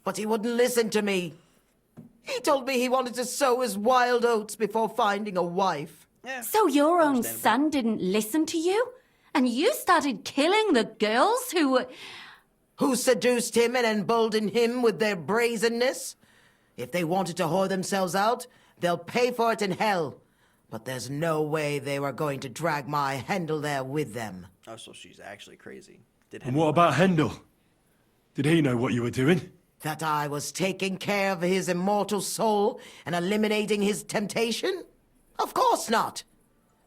but he wouldn't listen to me. He told me he wanted to sow his wild oats before finding a wife. Yeah. So your own Understandable. son didn't listen to you? And you started killing the girls who were. Who seduced him and emboldened him with their brazenness? If they wanted to whore themselves out, they'll pay for it in hell. But there's no way they were going to drag my Hendel there with them. Oh, so she's actually crazy. Did And what about Hendel? Did he know what you were doing? That I was taking care of his immortal soul and eliminating his temptation? Of course not.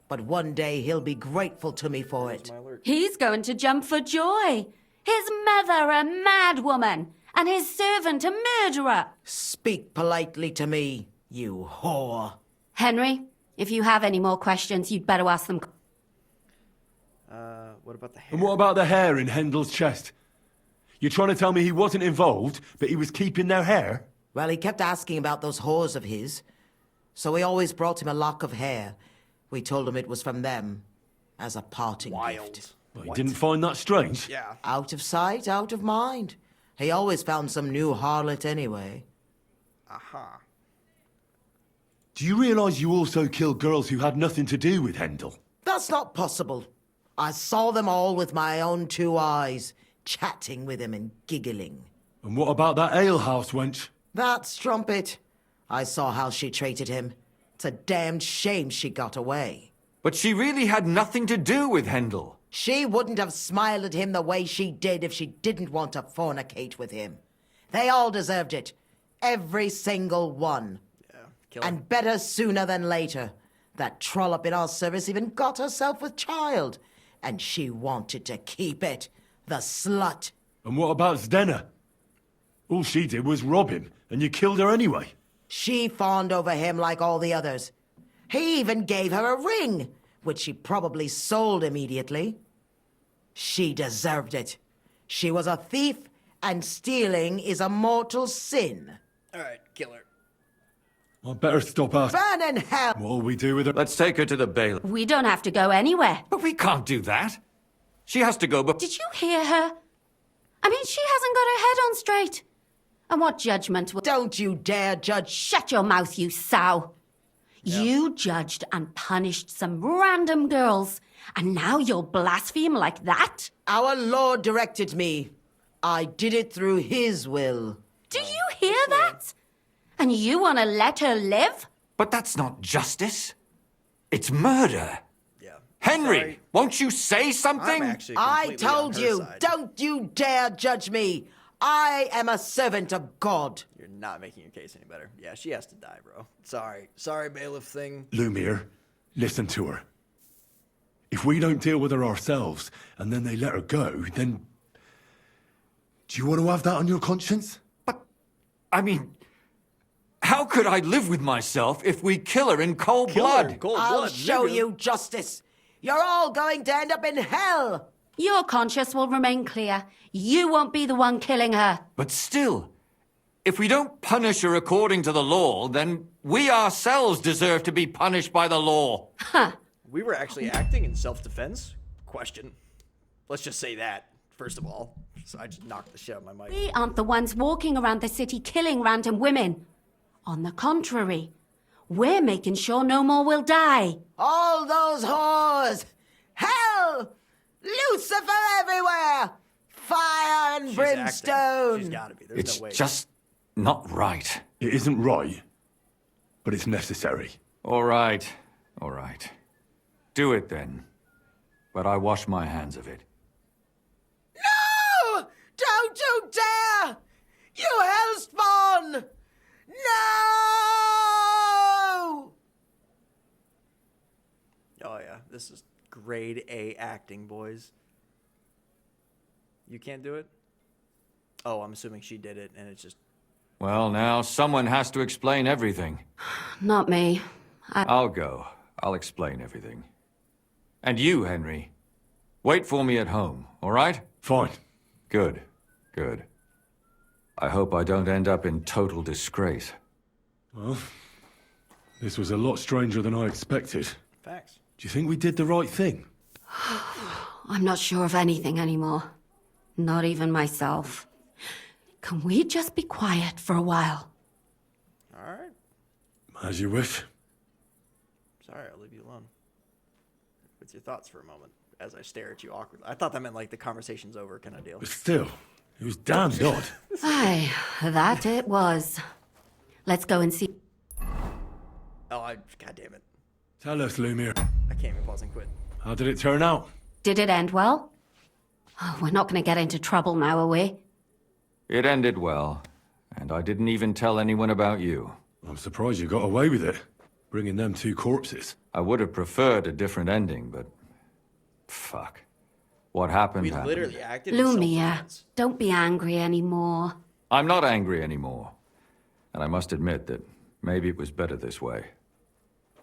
But one day he'll be grateful to me for it. He's going to jump for joy. His mother, a mad woman, and his servant, a murderer. Speak politely to me, you whore. Henry, if you have any more questions, you'd better ask them. What about the hair? And what about the hair in Hendel's chest? You're trying to tell me he wasn't involved, but he was keeping their hair? Well, he kept asking about those whores of his. So we always brought him a lock of hair. We told him it was from them, as a parting Wild. gift. Well, you didn't find that strange? Yeah. Out of sight, out of mind. He always found some new harlot anyway. Aha. Do you realise you also killed girls who had nothing to do with Hendel? That's not possible. I saw them all with my own 2 eyes, chatting with him and giggling. And what about that alehouse wench? That strumpet. I saw how she treated him. It's a damned shame she got away. But she really had nothing to do with Hendel. She wouldn't have smiled at him the way she did if she didn't want to fornicate with him. They all deserved it. Every single one. Yeah. Kill him. And better sooner than later. That trollop in our service even got herself with child. And she wanted to keep it. The slut. And what about Zdenna? All she did was rob him, and you killed her anyway. She fawned over him like all the others. He even gave her a ring, which she probably sold immediately. She deserved it. She was a thief, and stealing is a mortal sin. All right, kill her. I'd better stop asking. Burn in hell! What'll we do with her? Let's take her to the bailiff. We don't have to go anywhere. But we can't do that. She has to go, but... Did you hear her? I mean, she hasn't got her head on straight. And what judgment will... Don't you dare judge. Shut your mouth, you sow. You judged and punished some random girls, and now you'll blaspheme like that? Our Lord directed me. I did it through his will. Do you hear that? And you want to let her live? But that's not justice. It's murder. Yeah. Henry, Sorry. won't you say something? I'm actually I completely on told her you, side. don't you dare judge me. I am a servant of God. You're not making your case any better. Yeah, she has to die, bro. Sorry, bailiff thing. Lumiere, listen to her. If we don't deal with her ourselves, and then they let her go, then... Do you want to have that on your conscience? I mean, how could I live with myself if we kill her in cold blood? Cold I'll blood, show nigga. you justice. You're all going to end up in hell. Your conscience will remain clear. You won't be the one killing her. But still, if we don't punish her according to the law, then we ourselves deserve to be punished by the law. We were actually acting in self-defense? Question. Let's just say that, first of all. So I just knocked the shit out of my mic. We aren't the ones walking around the city killing random women. On the contrary, we're making sure no more will die. All those whores. Hell. Lucifer everywhere. Fire and She's brimstone. acting. She's gotta be. There's It's no way. just not right. It isn't right, but it's necessary. All right. Do it then. But I wash my hands of it. No! Don't you dare! You hellspawn! No! Oh yeah, this is grade A acting, boys. You can't do it? Oh, I'm assuming she did it, and it's just... Well, now someone has to explain everything. Not me. I'll go. I'll explain everything. And you, Henry, wait for me at home, all right? Fine. Good. I hope I don't end up in total disgrace. Well, this was a lot stranger than I expected. Facts. Do you think we did the right thing? I'm not sure of anything anymore. Not even myself. Can we just be quiet for a while? All right. As you wish. Sorry, I'll leave you alone. With your thoughts for a moment, as I stare at you awkwardly. I thought that meant like the conversation's over kind of deal. But still, it was damned odd. Aye, that it was. Let's go and see. God damn it. Tell us, Lumiere. I can't even pause and quit. How did it turn out? Did it end well? Oh, we're not going to get into trouble now, are we? It ended well, and I didn't even tell anyone about you. I'm surprised you got away with it, bringing them two corpses. I would have preferred a different ending, but... fuck. What happened We happened. literally acted in Lumia, self-defense. don't be angry anymore. I'm not angry anymore. And I must admit that maybe it was better this way.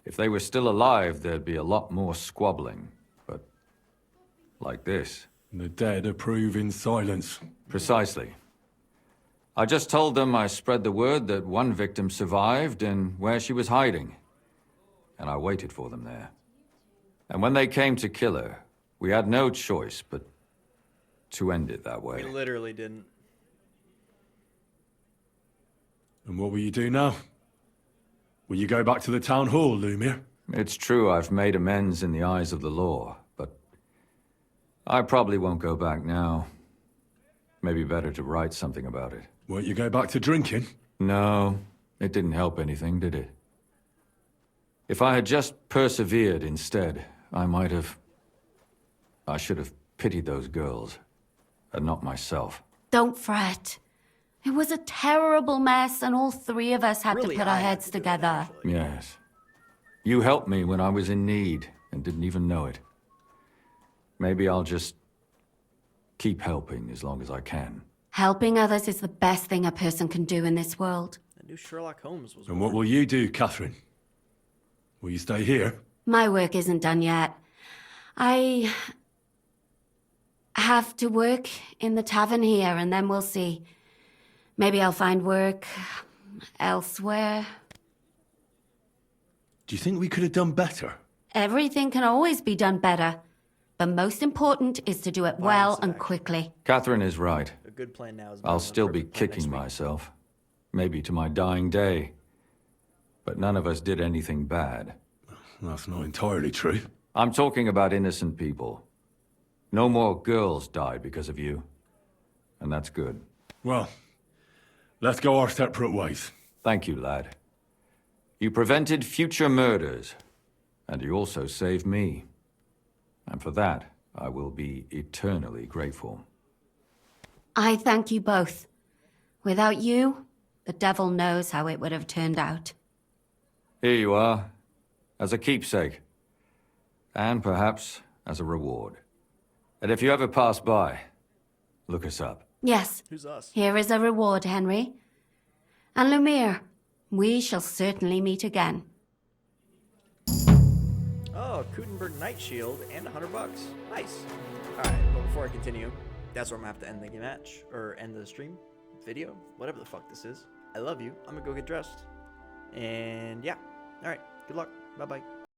If they were still alive, there'd be a lot more squabbling. But... like this. The dead approve in silence. Precisely. I just told them I spread the word that one victim survived and where she was hiding. And I waited for them there. And when they came to kill her, we had no choice but to end it that way. We literally didn't. And what will you do now? Will you go back to the town hall, Lumiere? It's true I've made amends in the eyes of the law, but I probably won't go back now. Maybe better to write something about it. Won't you go back to drinking? No, it didn't help anything, did it? If I had just persevered instead, I should have pitied those girls, and not myself. Don't fret. It was a terrible mess, and all three of us had Really, to put I our had heads to do it, together. actually. Yes. You helped me when I was in need, and didn't even know it. Maybe I'll just keep helping as long as I can. Helping others is the best thing a person can do in this world. I knew Sherlock Holmes was And what will you do, Catherine? Will you stay here? My work isn't done yet. I have to work in the tavern here, and then we'll see. Maybe I'll find work elsewhere. Do you think we could have done better? Everything can always be done better. But most important is to do it well and quickly. Catherine is right. A good plan now is I'll still be kicking myself. myself. Maybe to my dying day. But none of us did anything bad. That's not entirely true. I'm talking about innocent people. No more girls died because of you. And that's good. Well, let's go our separate ways. Thank you, lad. You prevented future murders. And you also saved me. And for that, I will be eternally grateful. I thank you both. Without you, the devil knows how it would have turned out. Here you are, as a keepsake. And perhaps as a reward. And if you ever pass by, look us up. Yes. Who's us? Here is a reward, Henry. And Lumiere, we shall certainly meet again. Oh, Kutenberg Knight Shield and $100. Nice. Alright, but before I continue, that's where I'm gonna have to end the match. Or end the stream, video, whatever the fuck this is. I love you. I'm gonna go get dressed. And yeah. Alright, good luck. Bye-bye.